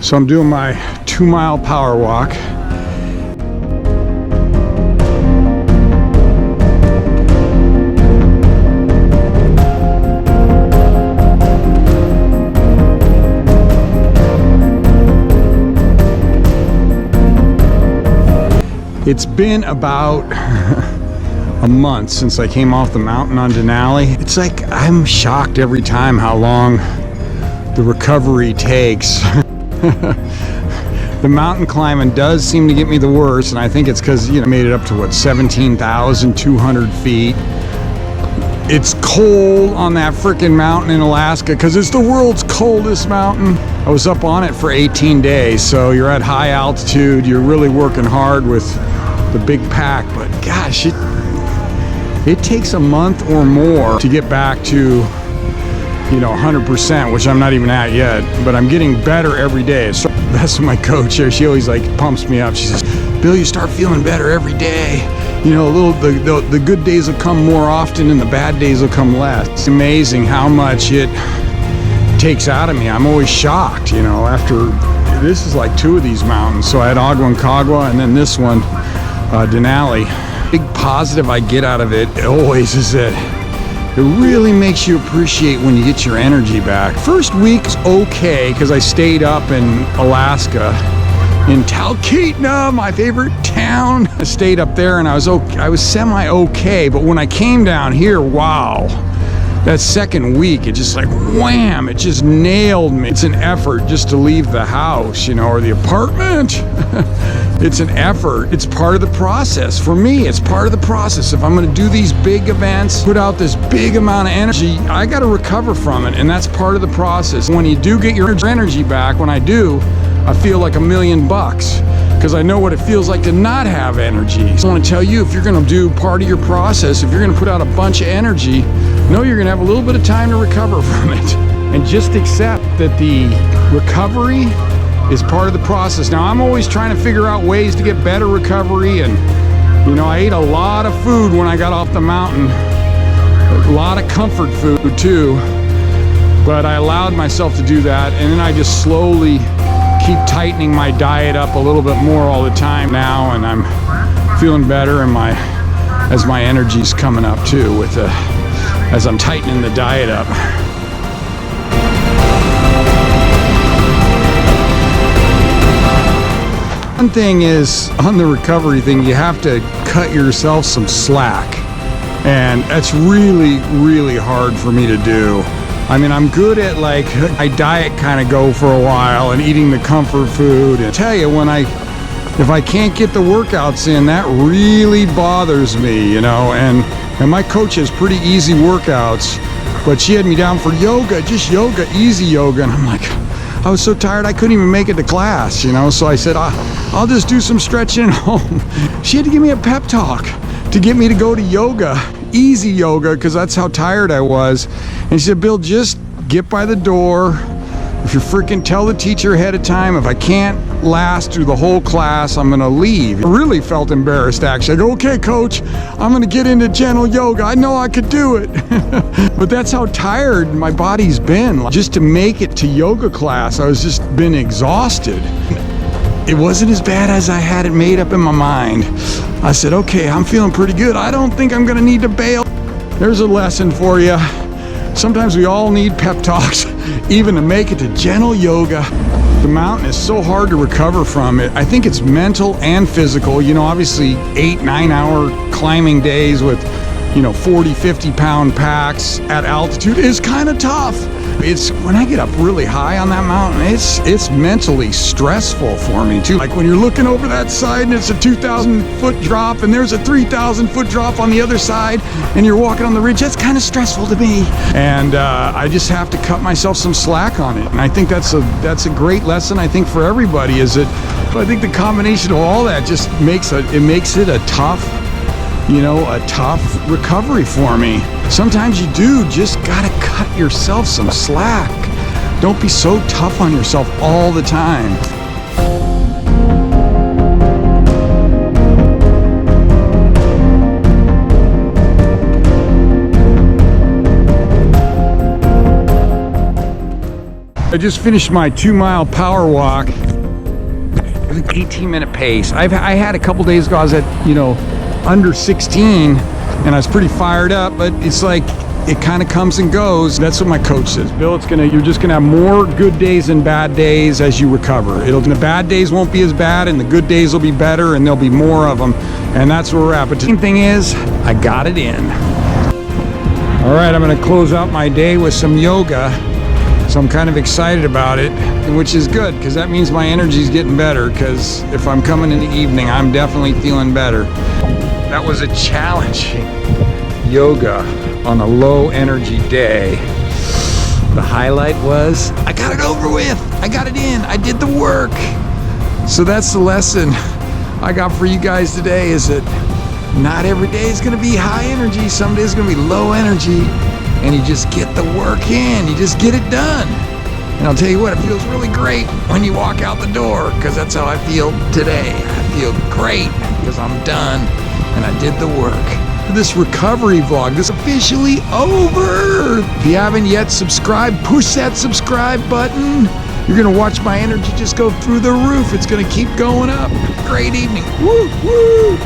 So I'm doing my 2-mile power walk. It's been about a month since I came off the mountain on Denali. It's like I'm shocked every time how long the recovery takes. The mountain climbing does seem to get me the worst, and I think it's because, I made it up to what, 17,200 feet. It's cold on that freaking mountain in Alaska because it's the world's coldest mountain. I was up on it for 18 days, so you're at high altitude, you're really working hard with the big pack, but gosh, it takes a month or more to get back to 100%, which I'm not even at yet, but I'm getting better every day. So that's my coach here. She always pumps me up. She says, Bill, you start feeling better every day. The good days will come more often and the bad days will come less. It's amazing how much it takes out of me. I'm always shocked, after, this is like 2 of these mountains. So I had Aconcagua and then this one, Denali. Big positive I get out of it always is that it really makes you appreciate when you get your energy back. First week's okay because I stayed up in Alaska in Talkeetna, my favorite town. I stayed up there and I was semi-okay, but when I came down here, wow. That second week, it just wham, it just nailed me. It's an effort just to leave the house, or the apartment. It's an effort. It's part of the process. For me, it's part of the process. If I'm gonna do these big events, put out this big amount of energy, I gotta recover from it, and that's part of the process. When you do get your energy back, when I do, I feel like $1,000,000 because I know what it feels like to not have energy. So I wanna tell you, if you're gonna do part of your process, if you're gonna put out a bunch of energy, know you're gonna have a little bit of time to recover from it. And just accept that the recovery is part of the process. Now, I'm always trying to figure out ways to get better recovery, and I ate a lot of food when I got off the mountain, a lot of comfort food too, but I allowed myself to do that, and then I just slowly keep tightening my diet up a little bit more all the time now, and I'm feeling better, and as my energy's coming up too as I'm tightening the diet up. One thing is, on the recovery thing, you have to cut yourself some slack. And that's really, really hard for me to do. I mean, I'm good at my diet kind of go for a while and eating the comfort food. And I tell you, if I can't get the workouts in, that really bothers me, And my coach has pretty easy workouts, but she had me down for yoga, just yoga, easy yoga. And I'm like, I was so tired I couldn't even make it to class, So I said, I'll just do some stretching at home. She had to give me a pep talk to get me to go to yoga, easy yoga, because that's how tired I was. And she said, Bill, just get by the door. If you freaking tell the teacher ahead of time, if I can't last through the whole class, I'm gonna leave. I really felt embarrassed, actually. I go, okay, coach, I'm gonna get into gentle yoga. I know I could do it. But that's how tired my body's been. Just to make it to yoga class, I was just been exhausted. It wasn't as bad as I had it made up in my mind. I said, okay, I'm feeling pretty good. I don't think I'm gonna need to bail. There's a lesson for you. Sometimes we all need pep talks, even to make it to gentle yoga. The mountain is so hard to recover from it. I think it's mental and physical. Obviously 8-9 hour climbing days with 40, 50 pound packs at altitude is kind of tough. It's when I get up really high on that mountain, it's mentally stressful for me too. Like when you're looking over that side and it's a 2,000 foot drop and there's a 3,000 foot drop on the other side and you're walking on the ridge, that's kind of stressful to me. And I just have to cut myself some slack on it. And I think that's a great lesson, I think, for everybody, is that I think the combination of all that just makes it a tough recovery for me. Sometimes you do just gotta cut yourself some slack. Don't be so tough on yourself all the time. I just finished my 2-mile power walk. It was an 18-minute pace. I had a couple days ago, I was at, you know, under 16, and I was pretty fired up, but it's like, it kind of comes and goes. That's what my coach says. Bill, you're just gonna have more good days than bad days as you recover. The bad days won't be as bad, and the good days will be better, and there'll be more of them. And that's where we're at. But the thing is, I got it in. All right, I'm gonna close out my day with some yoga. So I'm kind of excited about it, which is good, because that means my energy's getting better, because if I'm coming in the evening, I'm definitely feeling better. That was a challenging yoga on a low energy day. The highlight was, I got it over with. I got it in. I did the work. So that's the lesson I got for you guys today, is that not every day is gonna be high energy. Some days is gonna be low energy, and you just get the work in. You just get it done. And I'll tell you what, it feels really great when you walk out the door, because that's how I feel today. I feel great because I'm done and I did the work. This recovery vlog is officially over. If you haven't yet subscribed, push that subscribe button. You're gonna watch my energy just go through the roof. It's gonna keep going up. Great evening. Woo, woo.